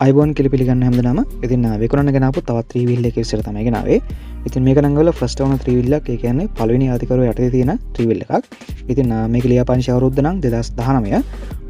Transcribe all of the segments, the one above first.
iBoan කියලා පිළිගන්න හැමදෙනාම. ඉතින් විකුණන්න ගෙනාපු තවත් 3 wheel එකක විතර තමයි ගෙනාවේ. ඉතින් මේක නම් වල ෆස්ට් ඕන 3 wheel එකක්. ඒ කියන්නේ පළවෙනි අධිකරුව යටතේ තියෙන 3 wheel එකක්. ඉතින් මේක ලියාපදිංචි අවුරුද්ද නම් 2019.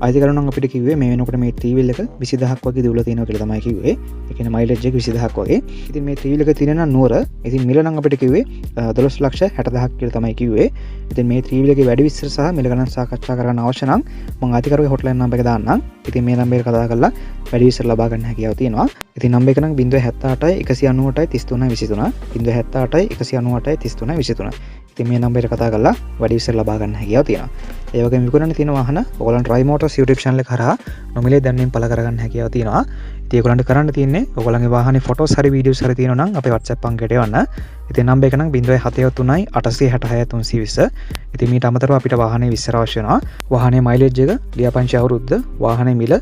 අධිකරුව නම් අපිට කිව්වේ මේ වෙනකොට මේ 3 wheel එක 20000ක් වගේ දිවුලා තියෙනවා කියලා තමයි කිව්වේ. ඒ කියන්නේ මයිලේජ් එක 20000ක් වගේ. ඉතින් මේ 3 wheel එක තියෙන නුවර. ඉතින් මිල නම් අපිට කිව්වේ 126,60,000ක් කියලා තමයි කිව්වේ. ඉතින් මේ 3 wheel එකේ වැඩි විස්තර සහ මිල ගණන් සාකච්ඡා කරන්න අවශ්‍ය නම් මම අධිකරුවේ හොට්ලයින් නම්බර් එක දාන්නම්. ඉතින් මේ නම්බරේ කතා කරලා වැඩි විස්තර ලබා ගන්න හැකියාව තියෙනවා. ඉතින් නම්බර් එක නම් 078යි 198යි 33 23 078යි 198යි 33 23. ඉතින් මේ නම්බරේ කතා කරලා වැඩි විස්තර ලබා ගන්න හැකියාව තියෙනවා. ඒ වගේම විකුණන්න තියෙන වාහන ඔයගොල්ලන් Rai Motors YouTube channel එක කරා නොමිලේ දැන්වීම පළ කරගන්න හැකියාව තියෙනවා. ඉතින් ඔයගොල්ලන්ට කරන්න තියෙන්නේ ඔයගොල්ලන්ගේ වාහනේ ෆොටෝස් හරි වීඩියෝස් හරි තියෙනවා නම් අපේ WhatsApp අංකයට එවන්න. ඉතින් නම්බර් එක නම් 073යි 866යි 320. ඉතින් මීට අමතරව අපිට වාහනේ විස්තර අවශ්‍ය වෙනවා. වාහනේ මයිලේජ් එක, ලියාපදිංචි අවුරුද්ද, වාහනේ මිල,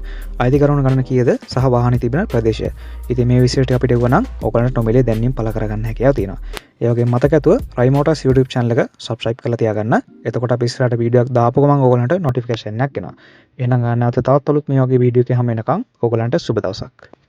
අයිතිකරුවන් ගණන කීයද සහ වාහනේ තිබෙන ප්‍රදේශය. ඉතින් මේ විස්තර ටික අපිට එවුවා නම් ඔයගොල්ලන්ට නොමිලේ දැන්වීම පළ කරගන්න හැකියාව තියෙනවා. ඒ වගේම මතක ඇතුව Rai Motors YouTube channel එක subscribe කරලා තියාගන්න. එතකොට අපි ඉස්සරහට වීඩියෝ එකක් දාපු ගමන් ඔයගොල්ලන්ට notification එකක් එනවා. එහෙනම් නැවත තවත් අලුත් මේ වගේ වීඩියෝ එකක් හැම වෙනකම් ඔයගොල්ලන්ට සුබ දවසක්.